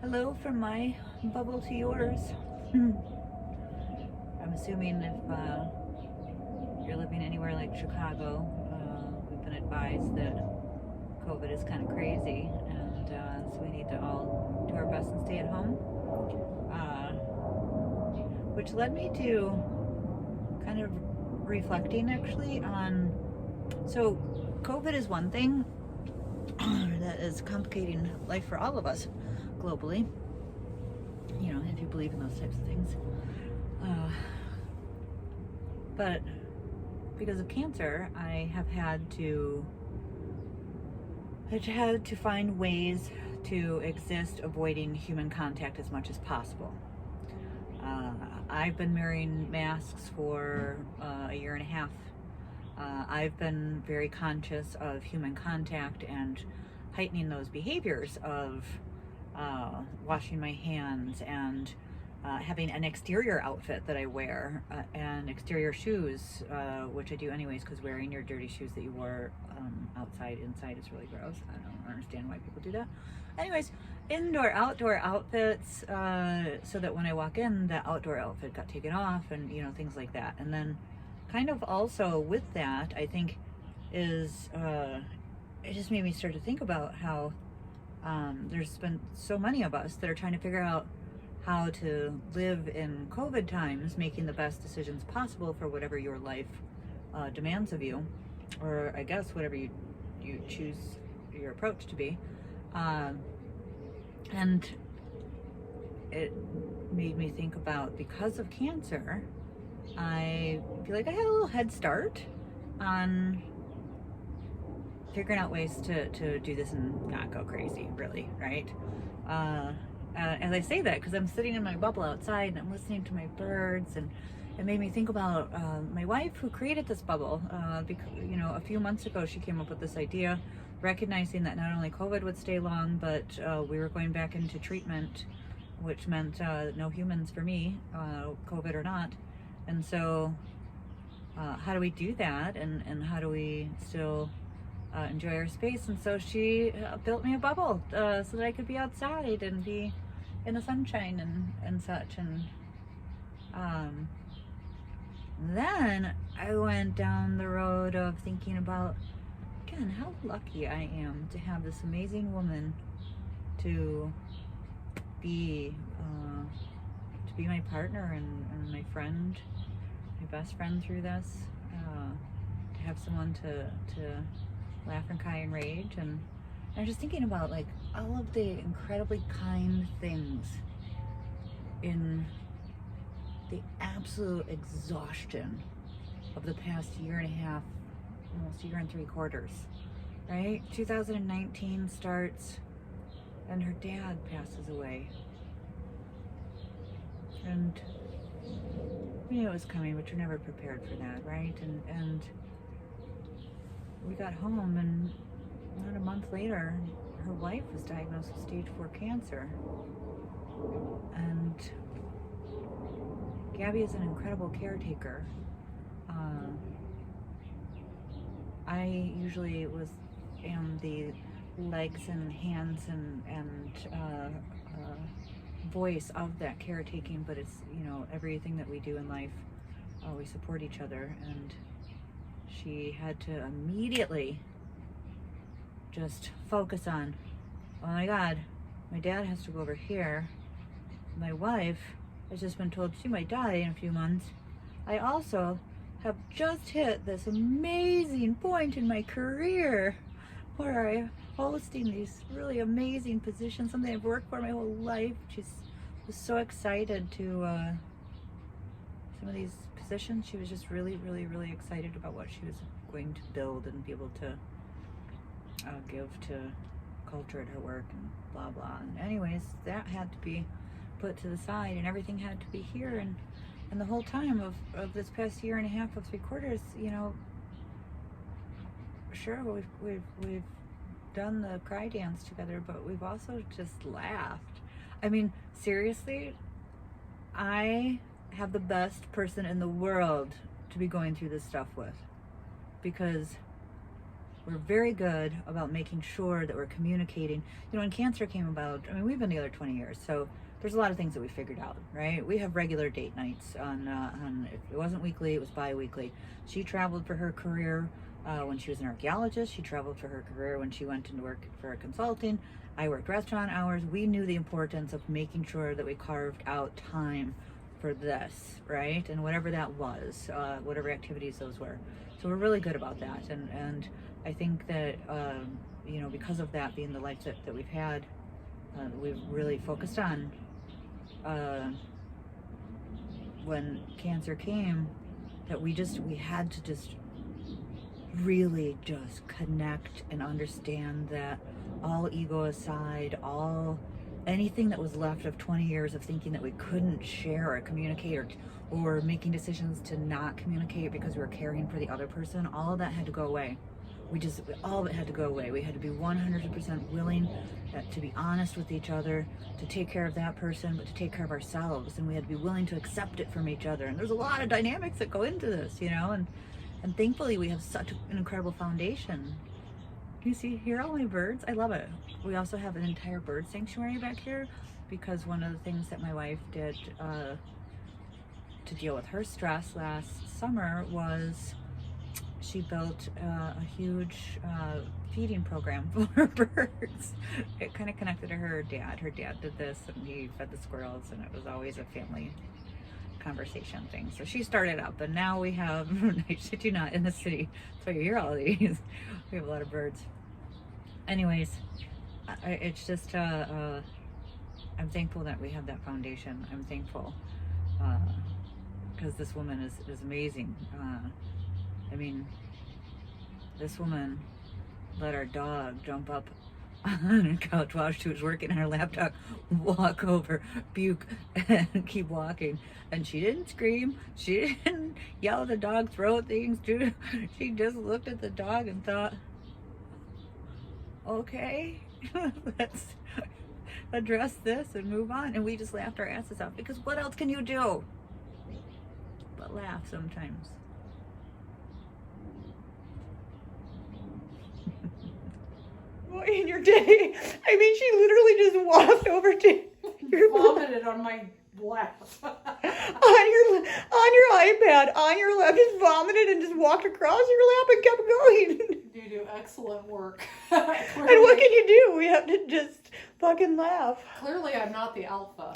Hello from my bubble to yours. I'm assuming if you're living anywhere like Chicago, we've been advised that COVID is kind of crazy, and so we need to all do our best and stay at home. Which led me to kind of reflecting actually on, so COVID is one thing that is complicating life for all of us globally, if you believe in those types of things. But because of cancer, I have had to find ways to exist avoiding human contact as much as possible. I've been wearing masks for a year and a half. I've been very conscious of human contact and heightening those behaviors of washing my hands and having an exterior outfit that I wear and exterior shoes, which I do anyways, because wearing your dirty shoes that you wore inside is really gross. I don't understand why people do that. Anyways, indoor, outdoor outfits, so that when I walk in, the outdoor outfit got taken off, and things like that. And then kind of also with that, I think is it just made me start to think about how there's been so many of us that are trying to figure out how to live in COVID times, making the best decisions possible for whatever your life demands of you, or I guess whatever you choose your approach to be. And it made me think about, because of cancer, I feel like I had a little head start on figuring out ways to do this and not go crazy, really, right? As I say that, because I'm sitting in my bubble outside and I'm listening to my birds, and it made me think about my wife, who created this bubble. Because a few months ago she came up with this idea, recognizing that not only COVID would stay long, but we were going back into treatment, which meant no humans for me, COVID or not. And so how do we do that, and how do we still enjoy our space? And so she built me a bubble so that I could be outside and be in the sunshine and such. And then I went down the road of thinking about, again, how lucky I am to have this amazing woman to be my partner and my friend, my best friend through this, to have someone to laugh and cry and rage. And I'm just thinking about like all of the incredibly kind things in the absolute exhaustion of the past year and a half, almost a year and 3/4, right? 2019 starts and her dad passes away. And we knew it was coming, but you're never prepared for that, right? And we got home, and not a month later, her wife was diagnosed with stage 4 cancer. And Gabby is an incredible caretaker. I usually am the legs and hands and voice of that caretaking, but it's everything that we do in life, we support each other. And she had to immediately just focus on, oh my God, my dad has to go over here. My wife has just been told she might die in a few months. I also have just hit this amazing point in my career where I'm hosting these really amazing positions, something I've worked for my whole life. She was so excited to some of these positions. She was just really, really, really excited about what she was going to build and be able to give to culture at her work and blah blah. And anyways, that had to be put to the side, and everything had to be here. And the whole time of this past year and a half of 3/4, sure, we've done the cry dance together, but we've also just laughed. I mean, seriously, I have the best person in the world to be going through this stuff with, because we're very good about making sure that we're communicating. You know, when cancer came about, I mean, we've been together 20 years, so there's a lot of things that we figured out, right? We have regular date nights on if it wasn't weekly, it was bi-weekly. She traveled for her career when she was an archaeologist. She traveled for her career when she went into work for consulting. I worked restaurant hours. We knew the importance of making sure that we carved out time for this, right? And whatever that was, whatever activities those were. So we're really good about that. And I think that, you know, because of that being the life that we've had, we've really focused on when cancer came, that we had to just really just connect and understand that all ego aside, anything that was left of 20 years of thinking that we couldn't share or communicate or making decisions to not communicate because we were caring for the other person, all of that had to go away. All of it had to go away. We had to be 100% willing to be honest with each other, to take care of that person, but to take care of ourselves. And we had to be willing to accept it from each other. And there's a lot of dynamics that go into this, you know, and thankfully we have such an incredible foundation. You hear all my birds? I love it. We also have an entire bird sanctuary back here because one of the things that my wife did to deal with her stress last summer was she built a huge feeding program for birds. It kind of connected to her dad. Her dad did this and he fed the squirrels, and it was always a family conversation thing. So she started up, and now we have, I shit you not, in the city. That's why you hear all these. We have a lot of birds. Anyways, it's just, I'm thankful that we have that foundation. I'm thankful because this woman is amazing. I mean, this woman let our dog jump up on her couch while she was working on her laptop, walk over, puke, and keep walking. And she didn't scream. She didn't yell at the dog, throw things. She just looked at the dog and thought, okay, let's address this and move on. And we just laughed our asses off, because what else can you do but laugh sometimes? In your day, I mean, she literally just walked over to your vomited on my lap. on your iPad, on your lap, just vomited and just walked across your lap and kept going. You do excellent work. And what can you do? We have to just fucking laugh. Clearly, I'm not the alpha.